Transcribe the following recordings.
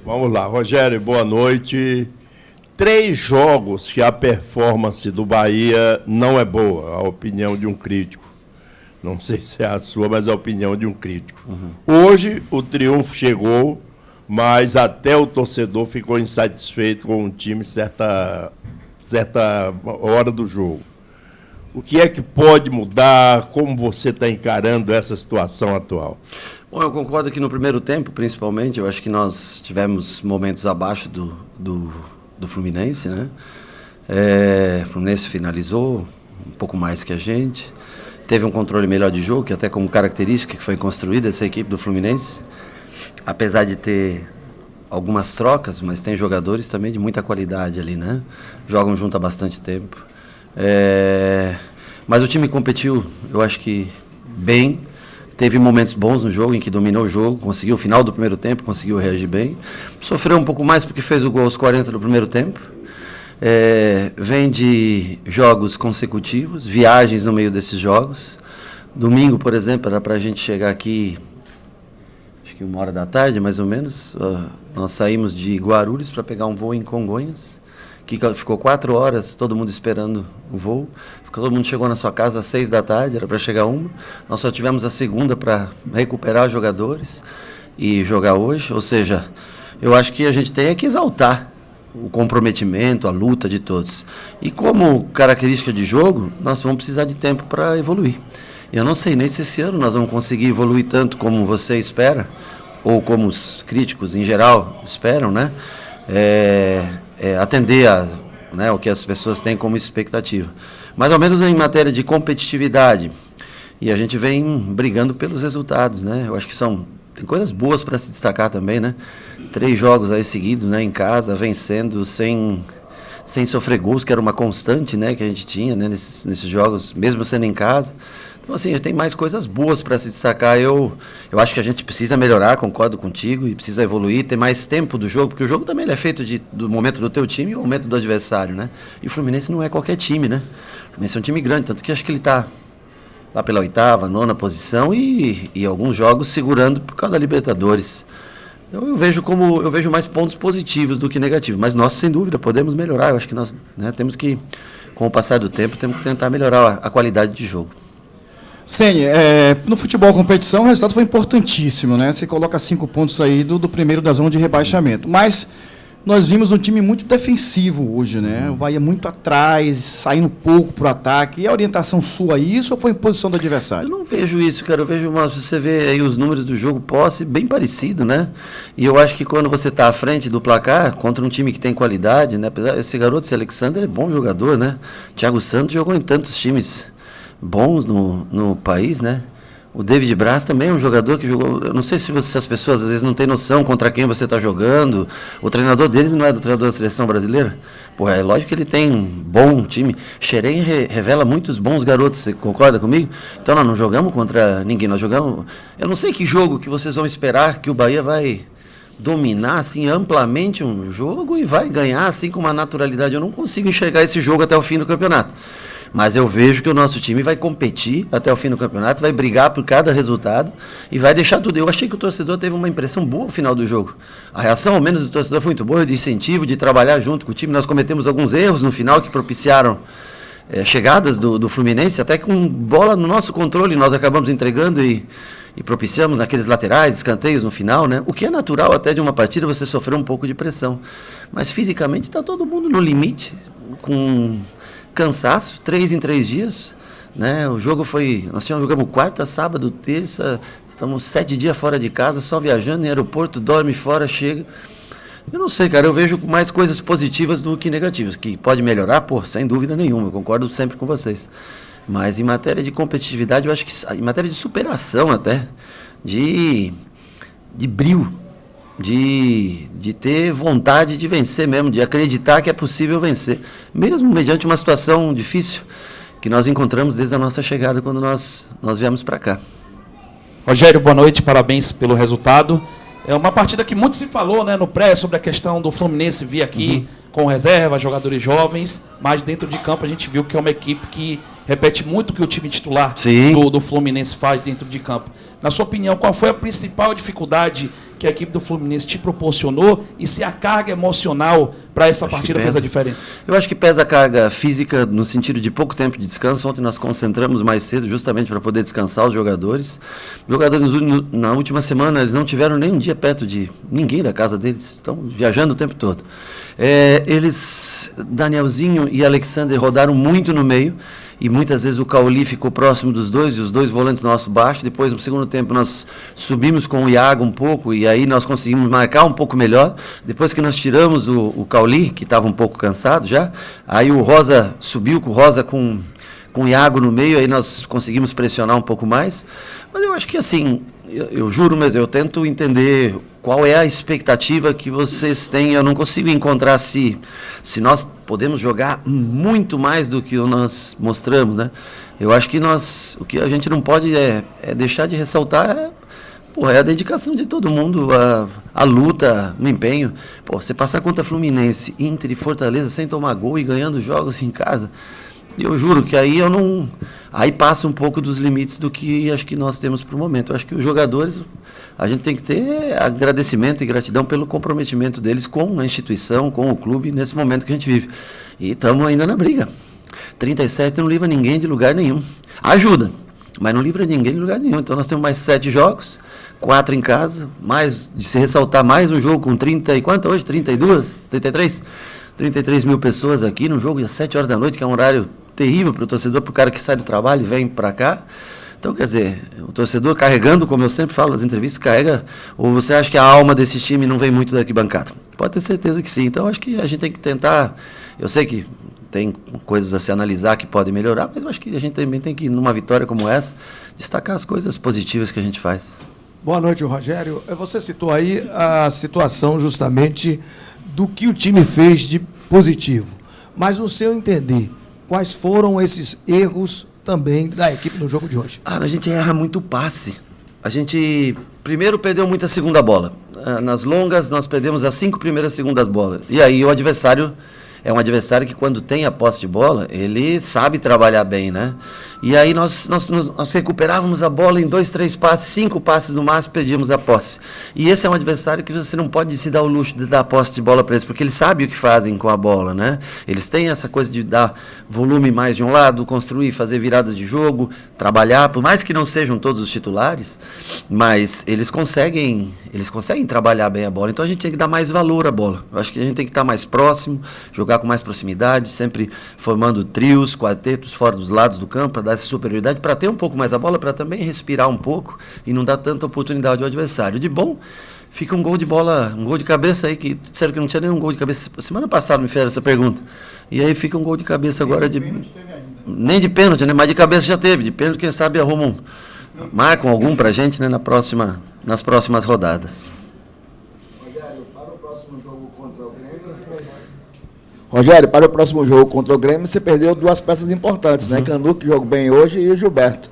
Vamos lá, Rogério, boa noite. 3 jogos que a performance do Bahia não é boa, a opinião de um crítico. Não sei se é a sua, mas é a opinião de um crítico. Hoje o triunfo chegou, mas até o torcedor ficou insatisfeito com o time certa hora do jogo. O que é que pode mudar? Como você está encarando essa situação atual? Bom, eu concordo que no primeiro tempo, principalmente, eu acho que nós tivemos momentos abaixo do Fluminense, né? O Fluminense finalizou um pouco mais que a gente. Teve um controle melhor de jogo, que até como característica que foi construída essa equipe do Fluminense. Apesar de ter algumas trocas, mas tem jogadores também de muita qualidade ali, né? Jogam junto há bastante tempo. Mas o time competiu, eu acho que bem. Teve momentos bons no jogo, em que dominou o jogo, conseguiu o final do primeiro tempo, conseguiu reagir bem. Sofreu um pouco mais porque fez o gol aos 40 do primeiro tempo. Vem de jogos consecutivos, viagens no meio desses jogos. Domingo, por exemplo, era para a gente chegar aqui, acho que 1h da tarde, mais ou menos. Nós saímos de Guarulhos para pegar um voo em Congonhas, que ficou 4 horas, todo mundo esperando o voo. Todo mundo chegou na sua casa às 6 da tarde, era para chegar 1. Nós só tivemos a segunda para recuperar os jogadores e jogar hoje. Ou seja, eu acho que a gente tem que exaltar o comprometimento, a luta de todos. E como característica de jogo, nós vamos precisar de tempo para evoluir. Eu não sei nem se esse ano nós vamos conseguir evoluir tanto como você espera, ou como os críticos em geral esperam, né? Atender o que as pessoas têm como expectativa. Mas ao menos em matéria de competitividade, e a gente vem brigando pelos resultados, né? Eu acho que tem coisas boas para se destacar também, né? 3 jogos aí seguidos, né, em casa, vencendo sem sofrer gols, que era uma constante, né, que a gente tinha, né, nesses jogos, mesmo sendo em casa. Então, assim, tem mais coisas boas para se destacar. Eu acho que a gente precisa melhorar, concordo contigo, e precisa evoluir, ter mais tempo do jogo, porque o jogo também ele é feito do momento do teu time e o momento do adversário, né? E o Fluminense não é qualquer time, né? O Fluminense é um time grande, tanto que acho que ele está lá pela 8ª, 9ª posição e alguns jogos segurando por causa da Libertadores. Então eu vejo mais pontos positivos do que negativos, mas nós, sem dúvida, podemos melhorar. Eu acho que nós, né, temos que, com o passar do tempo, temos que tentar melhorar a qualidade de jogo. Ceni, no futebol competição o resultado foi importantíssimo, né? Você coloca 5 pontos aí do primeiro da zona de rebaixamento. Mas nós vimos um time muito defensivo hoje, né? O Bahia muito atrás, saindo pouco para o ataque. E a orientação sua isso ou foi em posição do adversário? Eu não vejo isso, cara. Eu vejo você vê aí os números do jogo posse bem parecido, né? E eu acho que quando você está à frente do placar, contra um time que tem qualidade, né? Apesar esse garoto, esse Alexander, é bom jogador, né? Thiago Santos jogou em tantos times bons no país, né? O David Braz também é um jogador que jogou... Eu não sei se as pessoas às vezes não têm noção contra quem você está jogando. O treinador deles não é do treinador da seleção brasileira. Pô, é lógico que ele tem um bom time. Xerém revela muitos bons garotos, você concorda comigo? Então nós não jogamos contra ninguém, nós jogamos... Eu não sei que jogo que vocês vão esperar que o Bahia vai dominar assim amplamente um jogo e vai ganhar assim com uma naturalidade. Eu não consigo enxergar esse jogo até o fim do campeonato. Mas eu vejo que o nosso time vai competir até o fim do campeonato, vai brigar por cada resultado e vai deixar tudo. Eu achei que o torcedor teve uma impressão boa no final do jogo. A reação, ao menos, do torcedor foi muito boa, de incentivo, de trabalhar junto com o time. Nós cometemos alguns erros no final que propiciaram chegadas do Fluminense, até com bola no nosso controle, nós acabamos entregando e propiciamos naqueles laterais, escanteios no final, né? O que é natural até de uma partida você sofrer um pouco de pressão. Mas fisicamente está todo mundo no limite, com cansaço, 3 em 3 dias, né? O jogo foi, nós jogamos quarta, sábado, terça, estamos 7 dias fora de casa, só viajando em aeroporto, dorme fora, chega. Eu não sei, cara, eu vejo mais coisas positivas do que negativas, que pode melhorar, sem dúvida nenhuma, eu concordo sempre com vocês. Mas em matéria de competitividade, eu acho que, em matéria de superação até, de brio, de ter vontade de vencer mesmo, de acreditar que é possível vencer, mesmo mediante uma situação difícil que nós encontramos desde a nossa chegada, quando nós viemos para cá. Rogério, boa noite, parabéns pelo resultado. É uma partida que muito se falou, né, no pré, sobre a questão do Fluminense vir aqui com reserva, jogadores jovens, mas dentro de campo a gente viu que é uma equipe que repete muito o que o time titular do Fluminense faz dentro de campo. Na sua opinião, qual foi a principal dificuldade que a equipe do Fluminense te proporcionou e se a carga emocional para essa partida fez a diferença? Eu acho que pesa a carga física no sentido de pouco tempo de descanso. Ontem nós concentramos mais cedo justamente para poder descansar os jogadores. Os jogadores na última semana eles não tiveram nem um dia perto de ninguém da casa deles, estão viajando o tempo todo. Danielzinho e Alexander rodaram muito no meio. E muitas vezes o Cauli ficou próximo dos dois, e os dois volantes nossos baixo. Depois, no segundo tempo, nós subimos com o Iago um pouco, e aí nós conseguimos marcar um pouco melhor. Depois que nós tiramos o Cauli, que estava um pouco cansado já, aí o Rosa subiu com o Rosa com o Iago no meio, aí nós conseguimos pressionar um pouco mais. Mas eu acho que assim, eu juro mesmo, eu tento entender qual é a expectativa que vocês têm. Eu não consigo encontrar se nós podemos jogar muito mais do que nós mostramos, né? Eu acho que o que a gente não pode é deixar de ressaltar é a dedicação de todo mundo, a luta, o empenho. Você passar contra Fluminense, Inter e Fortaleza sem tomar gol e ganhando jogos em casa, eu juro que aí aí passa um pouco dos limites do que acho que nós temos para o momento. Eu acho que os jogadores, a gente tem que ter agradecimento e gratidão pelo comprometimento deles com a instituição, com o clube, nesse momento que a gente vive. E estamos ainda na briga. 37 não livra ninguém de lugar nenhum. Ajuda, mas não livra ninguém de lugar nenhum. Então nós temos mais 7 jogos, 4 em casa, mais, de se ressaltar, mais um jogo com 30 e quanto hoje? 32? 33? 33 mil pessoas aqui num jogo às 7 horas da noite, que é um horário terrível para o torcedor, para o cara que sai do trabalho e vem para cá. Então, quer dizer, o torcedor carregando, como eu sempre falo nas entrevistas, carrega, ou você acha que a alma desse time não vem muito da arquibancada? Pode ter certeza que sim. Então, acho que a gente tem que tentar, eu sei que tem coisas a se analisar que podem melhorar, mas eu acho que a gente também tem que, numa vitória como essa, destacar as coisas positivas que a gente faz. Boa noite, Rogério. Você citou aí a situação justamente do que o time fez de positivo, mas no seu entender, quais foram esses erros também da equipe no jogo de hoje? A gente erra muito passe. A gente, primeiro, perdeu muita segunda bola. Nas longas, nós perdemos as 5 primeiras segundas bolas. E aí o adversário é um adversário que, quando tem a posse de bola, ele sabe trabalhar bem, né? E aí nós recuperávamos a bola em 2, 3 passes, 5 passes no máximo, perdíamos a posse. E esse é um adversário que você não pode se dar o luxo de dar a posse de bola para eles, porque eles sabem o que fazem com a bola, né? Eles têm essa coisa de dar volume mais de um lado, construir, fazer viradas de jogo, trabalhar, por mais que não sejam todos os titulares, mas eles conseguem trabalhar bem a bola. Então a gente tem que dar mais valor à bola. Eu acho que a gente tem que estar mais próximo, jogar com mais proximidade, sempre formando trios, quartetos fora dos lados do campo, para dar essa superioridade, para ter um pouco mais a bola, para também respirar um pouco e não dar tanta oportunidade ao adversário. De bom, fica um gol de bola, um gol de cabeça aí, que disseram que não tinha nenhum gol de cabeça. Semana passada me fizeram essa pergunta. E aí fica um gol de cabeça agora. Nem de pênalti, né? Mas de cabeça já teve. De pênalti, quem sabe arrumam, marcam algum pra gente, né? Nas próximas rodadas. Rogério, para o próximo jogo contra o Grêmio, você perdeu 2 peças importantes, né? Canuto, que jogou bem hoje, e o Gilberto.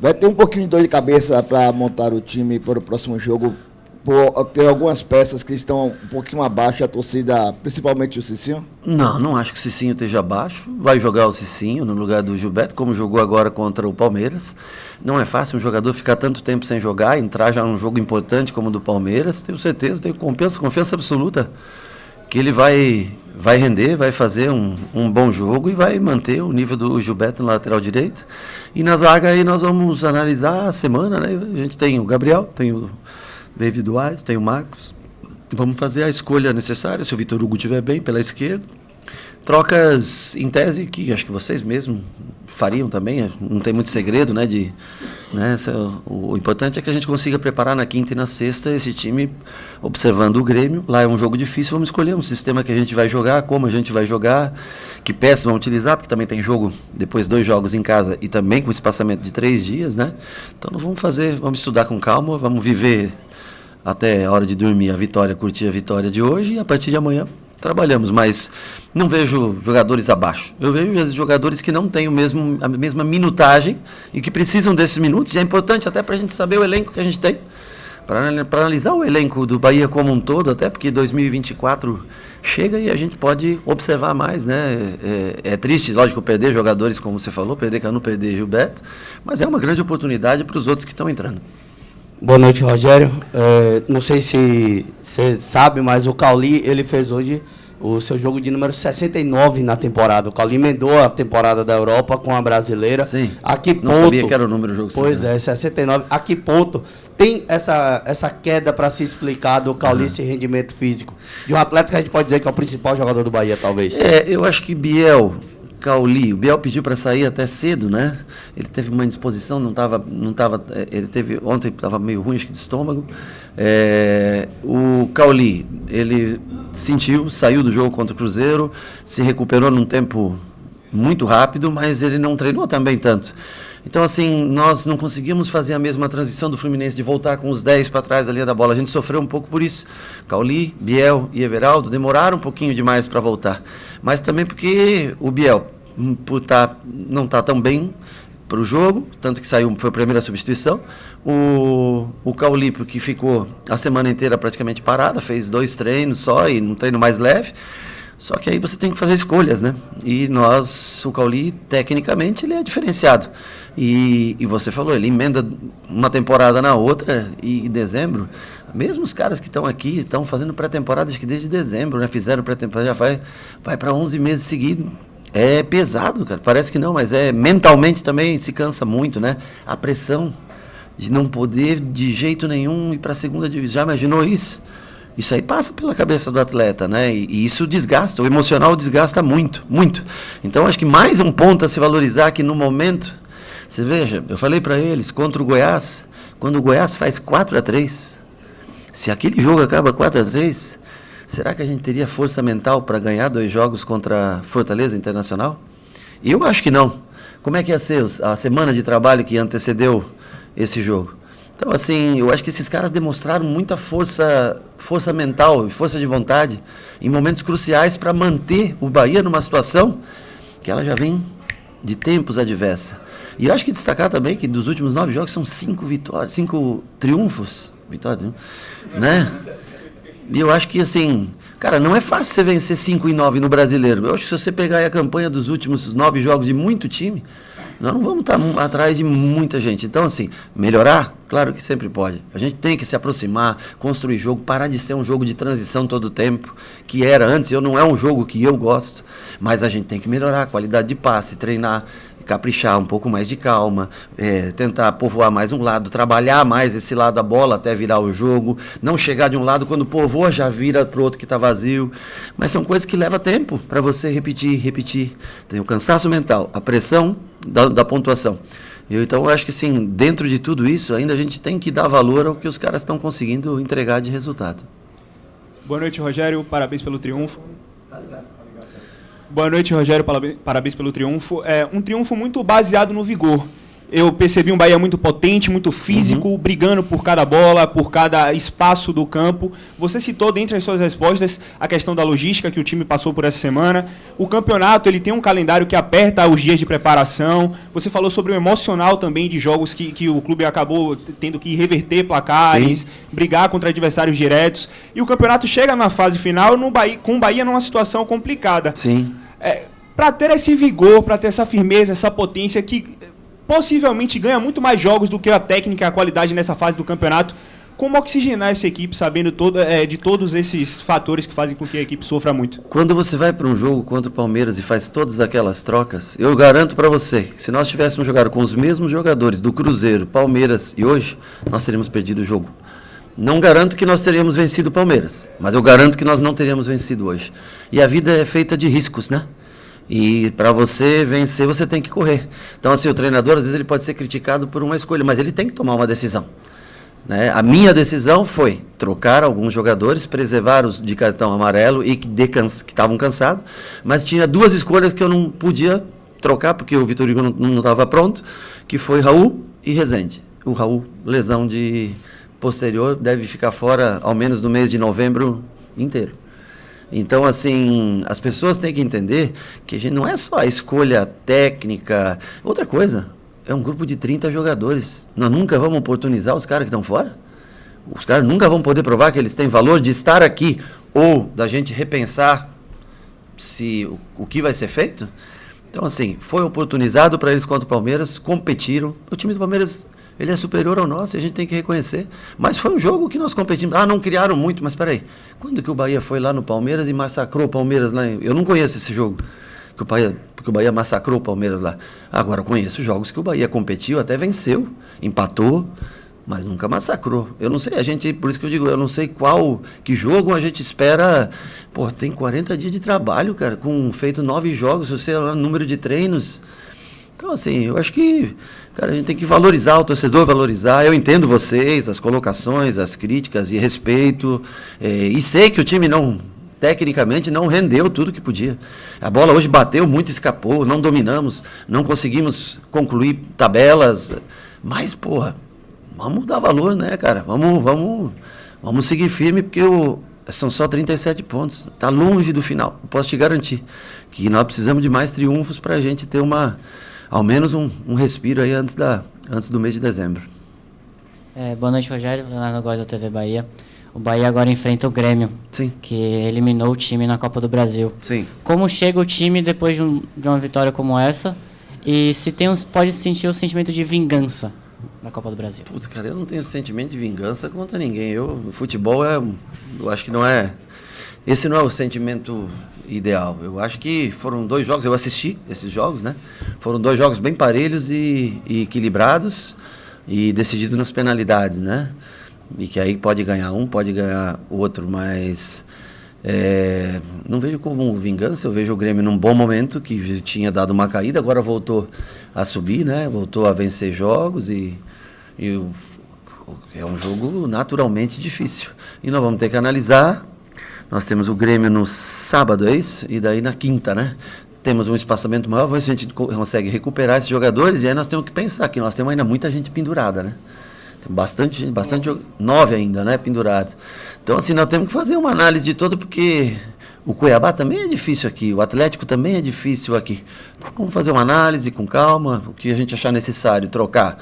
Vai ter um pouquinho de dor de cabeça para montar o time para o próximo jogo, por ter algumas peças que estão um pouquinho abaixo da torcida, principalmente o Cicinho? Não acho que o Cicinho esteja abaixo. Vai jogar o Cicinho no lugar do Gilberto, como jogou agora contra o Palmeiras. Não é fácil um jogador ficar tanto tempo sem jogar, entrar já num jogo importante como o do Palmeiras. Tenho certeza, tenho confiança absoluta que ele vai render, vai fazer um bom jogo e vai manter o nível do Gilberto na lateral direita. E na zaga aí nós vamos analisar a semana, né? A gente tem o Gabriel, tem o David Duarte, tem o Marcos. Vamos fazer a escolha necessária, se o Vitor Hugo estiver bem pela esquerda. Trocas em tese que acho que vocês mesmos fariam também, não tem muito segredo, né? O importante é que a gente consiga preparar na quinta e na sexta esse time, observando o Grêmio. Lá é um jogo difícil, vamos escolher um sistema que a gente vai jogar, como a gente vai jogar, que peças vamos utilizar, porque também tem jogo, depois 2 jogos em casa e também com espaçamento de 3 dias, né? Então vamos estudar com calma, vamos viver até a hora de dormir a vitória, curtir a vitória de hoje, e a partir de amanhã trabalhamos, mas não vejo jogadores abaixo. Eu vejo jogadores que não têm a mesma minutagem e que precisam desses minutos, e é importante até para a gente saber o elenco que a gente tem. para analisar o elenco do Bahia como um todo, até porque 2024 chega e a gente pode observar mais, né? É triste, lógico, perder jogadores, como você falou, perder Canu, perder Gilberto, mas é uma grande oportunidade para os outros que estão entrando. Boa noite, Rogério. Não sei se você sabe, mas o Cauli, ele fez hoje o seu jogo de número 69 na temporada. O Cauli emendou a temporada da Europa com a brasileira. Sim, a que ponto, não sabia que era o número do jogo. Pois é, 69. A que ponto tem essa queda para se explicar do Cauli, esse rendimento físico? De um atleta que a gente pode dizer que é o principal jogador do Bahia, talvez. Eu acho que Cauli, o Biel pediu para sair até cedo, né? Ele teve uma indisposição, ele teve, ontem estava meio ruim, acho que de estômago. O Cauli, ele sentiu, saiu do jogo contra o Cruzeiro, se recuperou num tempo muito rápido, mas ele não treinou também tanto. Então, assim, nós não conseguimos fazer a mesma transição do Fluminense, de voltar com os 10 para trás da linha da bola. A gente sofreu um pouco por isso. Cauli, Biel e Everaldo demoraram um pouquinho demais para voltar. Mas também porque o Biel, não está tão bem para o jogo, tanto que saiu, foi a primeira substituição. O Cauli, porque ficou a semana inteira praticamente parada, fez 2 treinos só e um treino mais leve. Só que aí você tem que fazer escolhas, né? E o Cauli, tecnicamente, ele é diferenciado. E você falou, ele emenda uma temporada na outra, e em dezembro, mesmo os caras que estão aqui, estão fazendo pré-temporada, acho que desde dezembro, né? Fizeram pré-temporada, já vai para 11 meses seguidos. É pesado, cara. Parece que não, mas mentalmente também se cansa muito, né? A pressão de não poder de jeito nenhum ir para a segunda divisão. Já imaginou isso? Isso aí passa pela cabeça do atleta, né? E isso desgasta, o emocional desgasta muito, muito. Então, acho que mais um ponto a se valorizar que no momento, você veja, eu falei para eles, contra o Goiás, quando o Goiás faz 4-3, se aquele jogo acaba 4-3, será que a gente teria força mental para ganhar 2 jogos contra Fortaleza Internacional? Eu acho que não. Como é que ia ser a semana de trabalho que antecedeu esse jogo? Então, assim, eu acho que esses caras demonstraram muita força mental e força de vontade em momentos cruciais para manter o Bahia numa situação que ela já vem de tempos adversa. E eu acho que destacar também que dos últimos 9 jogos são 5 vitórias, 5 triunfos, né? E eu acho que, assim, cara, não é fácil você vencer 5-9 no Brasileiro. Eu acho que se você pegar aí a campanha dos últimos 9 jogos de muito time, nós não vamos estar atrás de muita gente. Então, assim, melhorar, claro que sempre pode. A gente tem que se aproximar, construir jogo, parar de ser um jogo de transição todo o tempo, que era antes. Não é um jogo que eu gosto, mas a gente tem que melhorar a qualidade de passe, treinar, caprichar um pouco mais de calma, tentar povoar mais um lado, trabalhar mais esse lado da bola até virar o jogo, não chegar de um lado, quando povoa já vira para o outro que está vazio. Mas são coisas que levam tempo para você repetir. Tem o cansaço mental, a pressão da pontuação. Então, eu acho que, sim, dentro de tudo isso, ainda a gente tem que dar valor ao que os caras estão conseguindo entregar de resultado. Boa noite, Rogério. Parabéns pelo triunfo. Boa noite, Rogério. Parabéns pelo triunfo. Um triunfo muito baseado no vigor. Eu percebi um Bahia muito potente, muito físico, brigando por cada bola, por cada espaço do campo. Você citou, dentre as suas respostas, a questão da logística que o time passou por essa semana. O campeonato, ele tem um calendário que aperta os dias de preparação. Você falou sobre o emocional também de jogos que o clube acabou tendo que reverter placares, sim, brigar contra adversários diretos. E o campeonato chega na fase final com o Bahia numa situação complicada. Sim. Para ter esse vigor, para ter essa firmeza, essa potência que possivelmente ganha muito mais jogos do que a técnica e a qualidade nessa fase do campeonato, como oxigenar essa equipe sabendo de todos esses fatores que fazem com que a equipe sofra muito? Quando você vai para um jogo contra o Palmeiras e faz todas aquelas trocas, eu garanto para você que se nós tivéssemos jogado com os mesmos jogadores do Cruzeiro, Palmeiras e hoje, nós teríamos perdido o jogo. Não garanto que nós teríamos vencido o Palmeiras, mas eu garanto que nós não teríamos vencido hoje. E a vida é feita de riscos, né? E para você vencer, você tem que correr. Então, assim, o treinador, às vezes, ele pode ser criticado por uma escolha, mas ele tem que tomar uma decisão, né? A minha decisão foi trocar alguns jogadores, preservar os de cartão amarelo e que estavam cansados, mas tinha 2 escolhas que eu não podia trocar, porque o Vitor Hugo não estava pronto, que foi Raul e Rezende. O Raul, lesão de posterior, deve ficar fora ao menos no mês de novembro inteiro. Então, assim, as pessoas têm que entender que a gente não é só a escolha técnica. Outra coisa, é um grupo de 30 jogadores. Nós nunca vamos oportunizar os caras que estão fora? Os caras nunca vão poder provar que eles têm valor de estar aqui ou da gente repensar o que vai ser feito. Então, assim, foi oportunizado para eles contra o Palmeiras, competiram. O time do Palmeiras, ele é superior ao nosso e a gente tem que reconhecer. Mas foi um jogo que nós competimos. Não criaram muito, mas peraí. Quando que o Bahia foi lá no Palmeiras e massacrou o Palmeiras lá? Eu não conheço esse jogo, porque o Bahia massacrou o Palmeiras lá. Agora, eu conheço jogos que o Bahia competiu, até venceu, empatou, mas nunca massacrou. Eu não sei, por isso que eu digo, eu não sei que jogo a gente espera. Pô, tem 40 dias de trabalho, cara, com feito 9 jogos, se você olhar o número de treinos. Então, assim, eu acho que, cara, a gente tem que valorizar, o torcedor valorizar. Eu entendo vocês, as colocações, as críticas e respeito. E sei que o time tecnicamente não rendeu tudo que podia. A bola hoje bateu muito, escapou, não dominamos, não conseguimos concluir tabelas. Mas, porra, vamos dar valor, né, cara? Vamos seguir firme, porque são só 37 pontos. Está longe do final. Eu posso te garantir que nós precisamos de mais triunfos para a gente ter ao menos um respiro aí antes do mês de dezembro. Boa noite, Rogério. Leonardo Góes da TV Bahia. O Bahia agora enfrenta o Grêmio, sim, que eliminou o time na Copa do Brasil. Sim. Como chega o time depois de uma vitória como essa? E se pode sentir o sentimento de vingança na Copa do Brasil? Puta, cara, eu não tenho sentimento de vingança contra ninguém. O futebol eu acho que não é... Esse não é o sentimento ideal. Eu acho que foram 2 jogos, eu assisti esses jogos, né? Foram 2 jogos bem parelhos e equilibrados e decididos nas penalidades, né? E que aí pode ganhar um, pode ganhar o outro, mas não vejo como vingança. Eu vejo o Grêmio num bom momento, que tinha dado uma caída, agora voltou a subir, né? Voltou a vencer jogos e é um jogo naturalmente difícil. E nós vamos ter que analisar. Nós temos o Grêmio no sábado, é isso? E daí na quinta, né? Temos um espaçamento maior, vamos ver se a gente consegue recuperar esses jogadores, e aí nós temos que pensar que nós temos ainda muita gente pendurada, né? Tem bastante 9 ainda, né, pendurados. Então, assim, nós temos que fazer uma análise de todo, porque o Cuiabá também é difícil aqui, o Atlético também é difícil aqui. Então, vamos fazer uma análise com calma, o que a gente achar necessário, trocar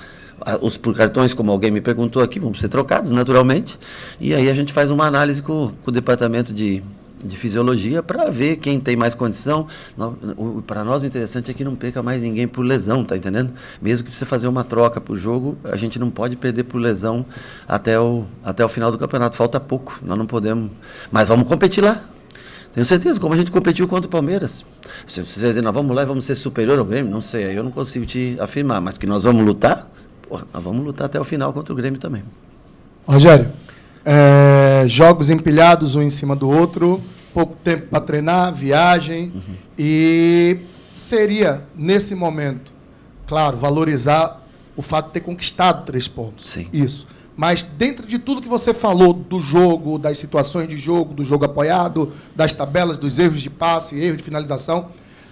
por cartões, como alguém me perguntou aqui, vão ser trocados naturalmente, e aí a gente faz uma análise com o departamento de fisiologia para ver quem tem mais condição. Para nós o interessante é que não perca mais ninguém por lesão, tá entendendo? Mesmo que você fazer uma troca por jogo, a gente não pode perder por lesão até o final do campeonato, falta pouco, nós não podemos, mas vamos competir lá. Tenho certeza, como a gente competiu contra o Palmeiras. Se você dizer, nós vamos lá e vamos ser superior ao Grêmio, não sei, aí eu não consigo te afirmar, mas que nós vamos lutar, nós vamos lutar até o final contra o Grêmio também. Rogério, jogos empilhados um em cima do outro, pouco tempo para treinar, viagem, e seria, nesse momento, claro, valorizar o fato de ter conquistado 3 pontos. Sim. Isso. Mas dentro de tudo que você falou do jogo, das situações de jogo, do jogo apoiado, das tabelas, dos erros de passe, erros de finalização,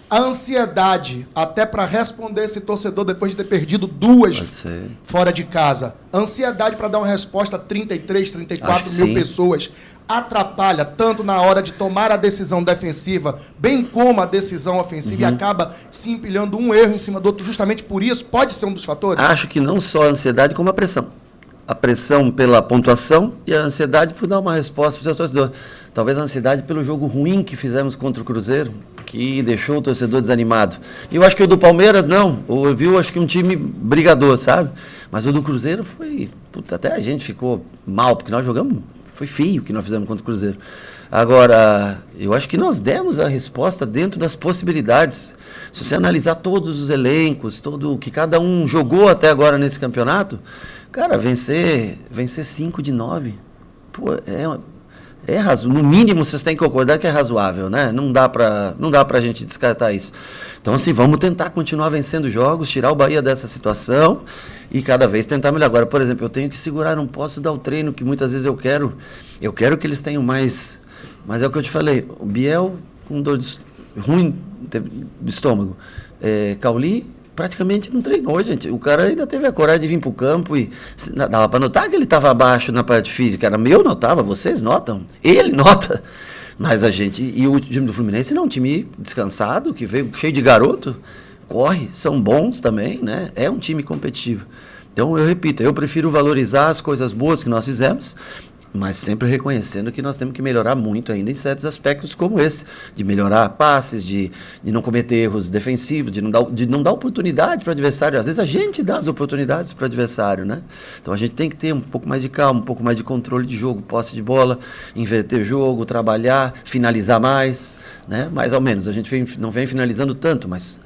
a ansiedade, até para responder esse torcedor depois de ter perdido 2 fora de casa, a ansiedade para dar uma resposta a 33, 34 mil pessoas, atrapalha tanto na hora de tomar a decisão defensiva, bem como a decisão ofensiva, e acaba se empilhando um erro em cima do outro, justamente por isso, pode ser um dos fatores? Acho que não só a ansiedade, como a pressão. A pressão pela pontuação e a ansiedade por dar uma resposta para o seu torcedor. Talvez a ansiedade pelo jogo ruim que fizemos contra o Cruzeiro, que deixou o torcedor desanimado. E eu acho que o do Palmeiras, não. Eu vi, acho que um time brigador, sabe? Mas o do Cruzeiro foi... Puta, até a gente ficou mal, porque nós jogamos... Foi feio o que nós fizemos contra o Cruzeiro. Agora, eu acho que nós demos a resposta dentro das possibilidades. Se você analisar todos os elencos, todo o que cada um jogou até agora nesse campeonato, cara, vencer 5 de 9, pô, é razoável. No mínimo, vocês têm que concordar que é razoável, né? Não dá pra gente descartar isso. Então, assim, vamos tentar continuar vencendo jogos, tirar o Bahia dessa situação e cada vez tentar melhorar. Agora, por exemplo, eu tenho que segurar, não posso dar o treino que muitas vezes eu quero que eles tenham mais, mas é o que eu te falei, o Biel com dor ruim do estômago, Cauli praticamente não treinou, gente. O cara ainda teve a coragem de vir para o campo e dava para notar que ele estava abaixo na parte física. Eu notava, vocês notam, ele nota. Mas a gente, e o time do Fluminense não, um time descansado, que veio cheio de garoto, corre, são bons também, né? É um time competitivo. Então, eu repito, eu prefiro valorizar as coisas boas que nós fizemos, mas sempre reconhecendo que nós temos que melhorar muito ainda em certos aspectos como esse, de melhorar passes, de não cometer erros defensivos, de não dar oportunidade para o adversário. Às vezes a gente dá as oportunidades para o adversário, né? Então a gente tem que ter um pouco mais de calma, um pouco mais de controle de jogo, posse de bola, inverter jogo, trabalhar, finalizar mais, né? Mais ou menos, a gente não vem finalizando tanto, mas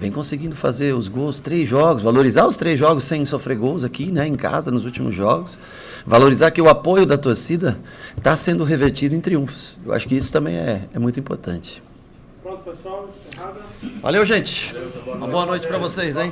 vem conseguindo fazer os gols, 3 jogos, valorizar os 3 jogos sem sofrer gols aqui, né, em casa, nos últimos jogos. Valorizar que o apoio da torcida está sendo revertido em triunfos. Eu acho que isso também é muito importante. Pronto, pessoal, encerrada. Valeu, gente. Uma boa noite para vocês, hein?